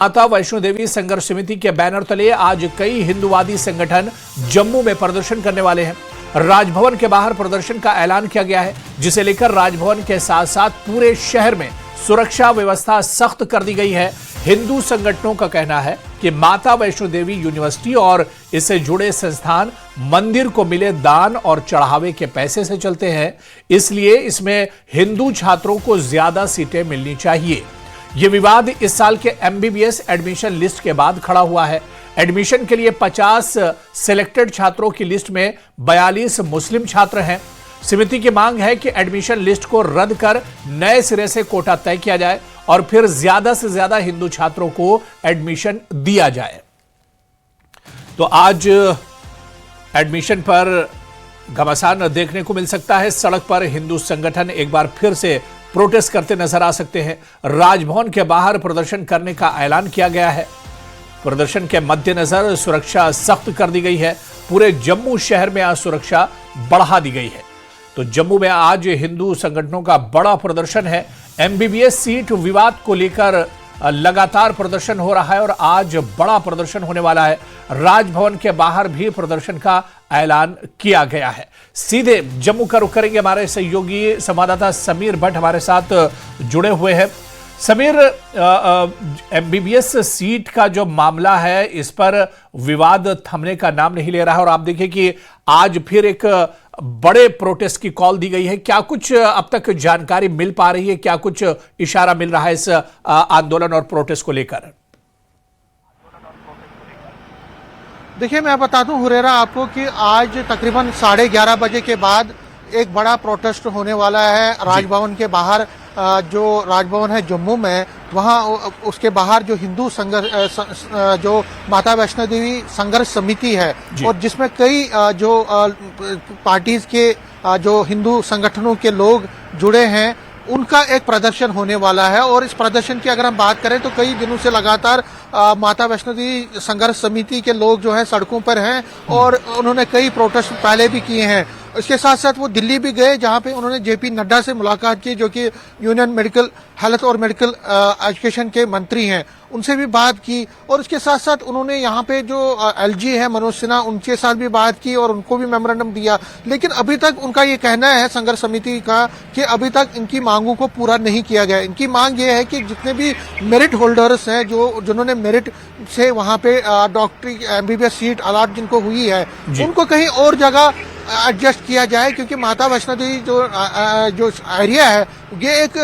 माता वैष्णो देवी संघर्ष समिति के बैनर तले आज कई हिंदूवादी संगठन जम्मू में प्रदर्शन करने वाले हैं। राजभवन के बाहर प्रदर्शन का ऐलान किया गया है, जिसे लेकर राजभवन के साथ साथ पूरे शहर में सुरक्षा व्यवस्था सख्त कर दी गई है। हिंदू संगठनों का कहना है कि माता वैष्णो देवी यूनिवर्सिटी और इससे जुड़े संस्थान मंदिर को मिले दान और चढ़ावे के पैसे से चलते हैं, इसलिए इसमें हिंदू छात्रों को ज्यादा सीटें मिलनी चाहिए। यह विवाद इस साल के एमबीबीएस एडमिशन लिस्ट के बाद खड़ा हुआ है। एडमिशन के लिए 50 सिलेक्टेड छात्रों की लिस्ट में 42 मुस्लिम छात्र हैं। समिति की मांग है कि एडमिशन लिस्ट को रद्द कर नए सिरे से कोटा तय किया जाए और फिर ज्यादा से ज्यादा हिंदू छात्रों को एडमिशन दिया जाए। तो आज एडमिशन पर घमासान देखने को मिल सकता है। सड़क पर हिंदू संगठन एक बार फिर से प्रोटेस्ट करते नजर आ सकते हैं। राजभवन के बाहर प्रदर्शन करने का ऐलान किया गया है। प्रदर्शन के मद्देनजर सुरक्षा सख्त कर दी गई है। पूरे जम्मू शहर में आज सुरक्षा बढ़ा दी गई है। तो जम्मू में आज हिंदू संगठनों का बड़ा प्रदर्शन है। एमबीबीएस सीट विवाद को लेकर लगातार प्रदर्शन हो रहा है और आज बड़ा प्रदर्शन होने वाला है। राजभवन के बाहर भी प्रदर्शन का ऐलान किया गया है। सीधे जम्मू का रुख करेंगे। हमारे सहयोगी संवाददाता समीर भट्ट हमारे साथ जुड़े हुए हैं। समीर, एमबीबीएस सीट का जो मामला है, इस पर विवाद थमने का नाम नहीं ले रहा है और आप देखिए कि आज फिर एक बड़े प्रोटेस्ट की कॉल दी गई है। क्या कुछ अब तक जानकारी मिल पा रही है? क्या कुछ इशारा मिल रहा है इस आंदोलन और प्रोटेस्ट को लेकर? देखिए, मैं बता दूं हुरेरा आपको कि आज तकरीबन 11:30 बजे के बाद एक बड़ा प्रोटेस्ट होने वाला है राजभवन के बाहर। जो राजभवन है जम्मू में, वहाँ उसके बाहर जो हिंदू संघर्ष जो माता वैष्णो देवी संघर्ष समिति है और जिसमें कई जो पार्टीज के जो हिंदू संगठनों के लोग जुड़े हैं, उनका एक प्रदर्शन होने वाला है। और इस प्रदर्शन की अगर हम बात करें तो कई दिनों से लगातार माता वैष्णो देवी संघर्ष समिति के लोग जो है सड़कों पर हैं और उन्होंने कई प्रोटेस्ट पहले भी किए हैं। इसके साथ साथ वो दिल्ली भी गए, जहां पे उन्होंने जेपी नड्डा से मुलाकात की, जो कि यूनियन मेडिकल हेल्थ और मेडिकल एजुकेशन के मंत्री हैं, उनसे भी बात की। और इसके साथ साथ उन्होंने यहाँ पे जो एलजी है मनोज सिन्हा, उनके साथ भी बात की और उनको भी मेमोरेंडम दिया। लेकिन अभी तक उनका ये कहना है संघर्ष समिति का कि अभी तक इनकी मांगों को पूरा नहीं किया गया। इनकी मांग ये है कि जितने भी मेरिट होल्डर्स हैं, जिन्होंने मेरिट से वहाँ पे डॉक्टरी एमबीबीएस सीट अलॉट जिनको हुई है, उनको कहीं और जगह एडजस्ट किया जाए, क्योंकि माता वैष्णो देवी जो एरिया है ये एक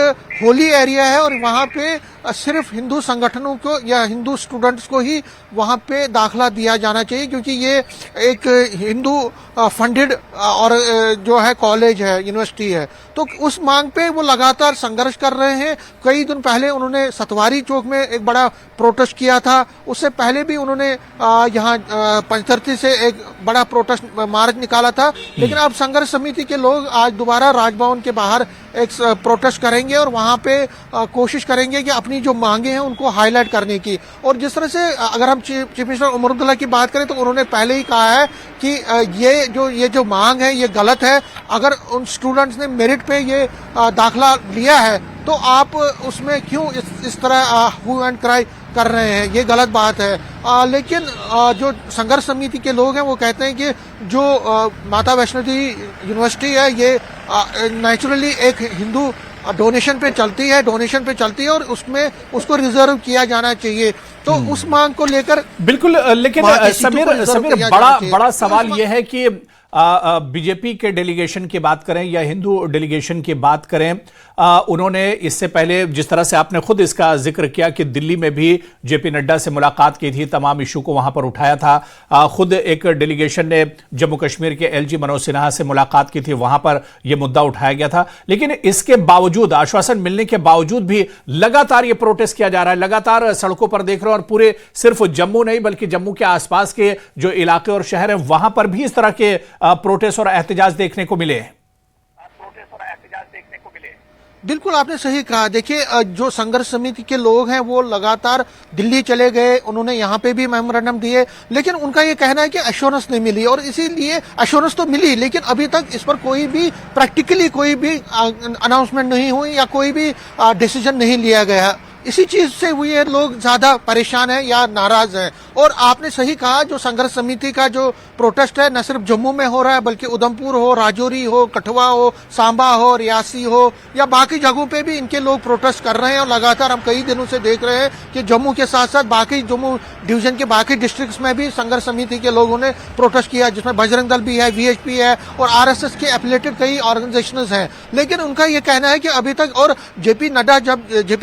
होली एरिया है और वहाँ पे सिर्फ हिंदू संगठनों को या हिंदू स्टूडेंट्स को ही वहाँ पे दाखला दिया जाना चाहिए, क्योंकि ये एक हिंदू फंडेड और जो है कॉलेज है, यूनिवर्सिटी है। तो उस मांग पे वो लगातार संघर्ष कर रहे हैं। कई दिन पहले उन्होंने सतवारी चौक में एक बड़ा प्रोटेस्ट किया था। उससे पहले भी उन्होंने यहाँ पंचतर्ती से एक बड़ा प्रोटेस्ट मार्च निकाला था। लेकिन अब संघर्ष समिति के लोग आज दोबारा राजभवन के बाहर एक प्रोटेस्ट करेंगे और वहाँ पे कोशिश करेंगे कि अपनी जो मांगे हैं उनको हाईलाइट करने की। और जिस तरह से अगर हम चीफ मिनिस्टर उमर अब्दुल्ला की बात करें तो उन्होंने पहले ही कहा है कि ये जो मांग है ये गलत है। अगर उन स्टूडेंट्स ने मेरिट पे ये दाखला लिया है तो आप उसमें क्यों इस तरह हू एंड क्राई कर रहे हैं, ये गलत बात है। लेकिन जो संघर्ष समिति के लोग हैं वो कहते हैं कि जो माता वैष्णो देवी यूनिवर्सिटी है ये नेचुरली एक हिंदू डोनेशन पे चलती है और उसमें उसको रिजर्व किया जाना चाहिए। तो उस मांग को लेकर बिल्कुल, लेकिन समीर बड़ा सवाल यह है कि बीजेपी के डेलीगेशन की बात करें या हिंदू डेलीगेशन की बात करें, उन्होंने इससे पहले जिस तरह से आपने खुद इसका जिक्र किया कि दिल्ली में भी जेपी नड्डा से मुलाकात की थी, तमाम इशू को वहां पर उठाया था। खुद एक डेलीगेशन ने जम्मू कश्मीर के एलजी मनोज सिन्हा से मुलाकात की थी, वहां पर यह मुद्दा उठाया गया था। लेकिन इसके बावजूद, आश्वासन मिलने के बावजूद भी लगातार ये प्रोटेस्ट किया जा रहा है। लगातार सड़कों पर देख रहे हो और पूरे सिर्फ जम्मू नहीं बल्कि जम्मू के आसपास के जो इलाके और शहर है वहां पर भी इस तरह के प्रोटेस्ट और एहतजाज देखने को मिले हैं। बिल्कुल, आपने सही कहा। देखिए, जो संघर्ष समिति के लोग हैं वो लगातार दिल्ली चले गए, उन्होंने यहाँ पे भी मेमोरेंडम दिए, लेकिन उनका ये कहना है कि एश्योरेंस नहीं मिली। और इसीलिए एश्योरेंस तो मिली लेकिन अभी तक इस पर कोई भी प्रैक्टिकली कोई भी अनाउंसमेंट नहीं हुई या कोई भी डिसीजन नहीं लिया गया। इसी चीज से ये लोग ज्यादा परेशान हैं या नाराज हैं। और आपने सही कहा, जो संघर्ष समिति का जो प्रोटेस्ट है न सिर्फ जम्मू में हो रहा है बल्कि उधमपुर हो, राजौरी हो, कठुआ हो, सांबा हो, रियासी हो या बाकी जगहों पे भी इनके लोग प्रोटेस्ट कर रहे हैं। और लगातार हम कई दिनों से देख रहे हैं कि जम्मू के साथ साथ बाकी जम्मू डिवीजन के बाकी डिस्ट्रिक्ट्स में भी संघर्ष समिति के लोगों ने प्रोटेस्ट किया, जिसमें बजरंग दल भी है, वीएचपी है और आरएसएस के एफिलिएटेड कई ऑर्गेनाइजेशंस हैं। लेकिन उनका ये कहना है कि अभी तक, और जेपी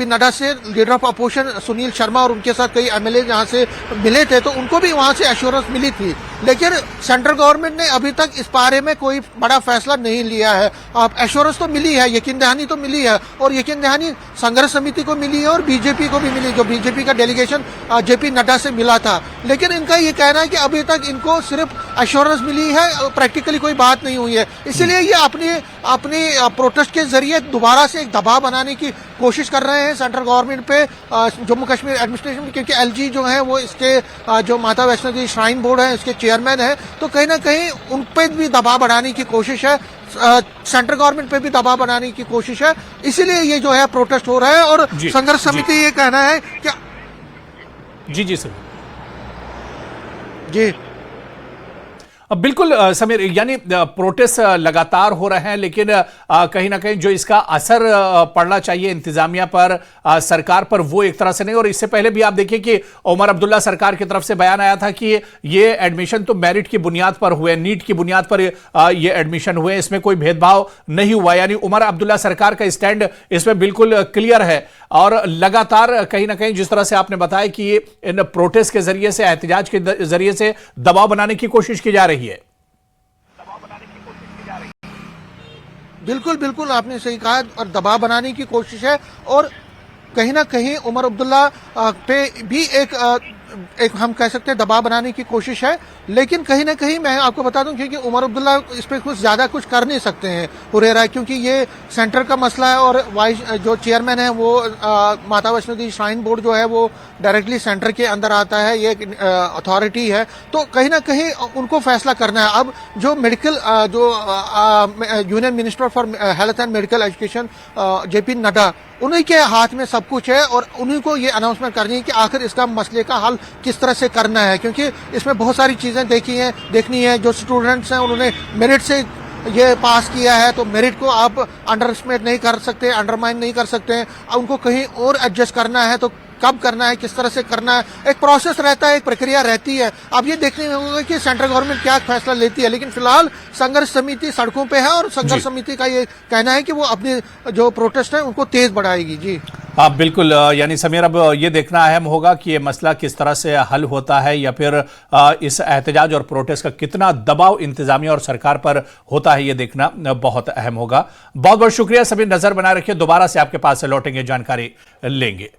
नड्डा से leader of opposition Sunil Sharma और उनके साथ कई एमएलए जहां से मिले थे तो उनको भी वहां से एश्योरेंस मिली थी, लेकिन सेंट्रल गवर्नमेंट ने अभी तक इस बारे में कोई बड़ा फैसला नहीं लिया है। एश्योरेंस तो मिली है, यकीन दहानी तो मिली है, और यकीन दहानी संघर्ष समिति को मिली है और बीजेपी को भी मिली, जो बीजेपी का डेलीगेशन जेपी नड्डा से मिला था। लेकिन इनका ये कहना है कि अभी तक इनको सिर्फ एश्योरेंस मिली है, प्रैक्टिकली कोई बात नहीं हुई है। इसलिए ये अपनी प्रोटेस्ट के जरिए दोबारा से एक दबाव बनाने की कोशिश कर रहे हैं सेंट्रल गवर्नमेंट पे, जम्मू कश्मीर एडमिनिस्ट्रेशन, क्योंकि एलजी जो है वो इसके जो माता वैष्णो देवी श्राइन बोर्ड है इसके चेयरमैन है, तो कहीं ना कहीं उन पे भी दबाव बढ़ाने की कोशिश है, सेंट्रल गवर्नमेंट पे भी दबाव बनाने की कोशिश है। इसीलिए ये जो है प्रोटेस्ट हो रहा है। और संघर्ष समिति ये कहना है कि जी सर जी बिल्कुल समीर, यानी प्रोटेस्ट लगातार हो रहे हैं, लेकिन कहीं ना कहीं जो इसका असर पड़ना चाहिए इंतजामिया पर, सरकार पर, वो एक तरह से नहीं। और इससे पहले भी आप देखिए कि उमर अब्दुल्ला सरकार की तरफ से बयान आया था कि ये एडमिशन तो मेरिट की बुनियाद पर हुए, नीट की बुनियाद पर ये एडमिशन हुए, इसमें कोई भेदभाव नहीं हुआ। यानी उमर अब्दुल्ला सरकार का स्टैंड इसमें बिल्कुल क्लियर है। और लगातार कहीं ना कहीं जिस तरह से आपने बताया कि इन प्रोटेस्ट के जरिए से, एहतजाज के जरिए से दबाव बनाने की कोशिश की जा रही है। बिल्कुल बिल्कुल आपने सही कहा, और दबाव बनाने की कोशिश है। और कहीं ना कहीं उमर अब्दुल्ला पे भी एक हम कह सकते हैं दबाव बनाने की कोशिश है। लेकिन कहीं ना कहीं मैं आपको बता दूं, क्योंकि उमर अब्दुल्ला इस पर कुछ ज्यादा कुछ कर नहीं सकते हैं हुरेरा, क्योंकि ये सेंटर का मसला है और वाइस जो चेयरमैन है वो माता वैष्णो देवी श्राइन बोर्ड जो है वो डायरेक्टली सेंटर के अंदर आता है, ये एक अथॉरिटी है, तो कहीं ना कहीं उनको फैसला करना है। अब जो medical union minister for health and medical education JP Nadda, उन्हीं के हाथ में सब कुछ है और उन्हीं को ये अनाउंसमेंट करनी है कि आखिर इसका मसले का हल किस तरह से करना है, क्योंकि इसमें बहुत सारी चीजें देखनी है। जो स्टूडेंट्स हैं उन्होंने मेरिट से ये पास किया है, तो मेरिट को आप अंडर एस्टिमेट नहीं कर सकते, अंडरमाइन नहीं कर सकते। उनको कहीं और एडजस्ट करना है तो कब करना है, किस तरह से करना है, एक प्रोसेस रहता है, एक प्रक्रिया रहती है। अब ये देखने में होगा कि सेंट्रल गवर्नमेंट क्या फैसला लेती है। लेकिन फिलहाल संघर्ष समिति सड़कों पे है और संघर्ष समिति का ये कहना है कि वो अपने जो प्रोटेस्ट है उनको तेज बढ़ाएगी। जी बिल्कुल, यानी समीर, अब ये देखना अहम होगा कि ये मसला किस तरह से हल होता है, या फिर इस एहतजाज और प्रोटेस्ट का कितना दबाव इंतजामिया और सरकार पर होता है, ये देखना बहुत अहम होगा। बहुत बहुत शुक्रिया समीर, नजर बनाए रखिए, दोबारा से आपके पास से लौटेंगे, जानकारी लेंगे।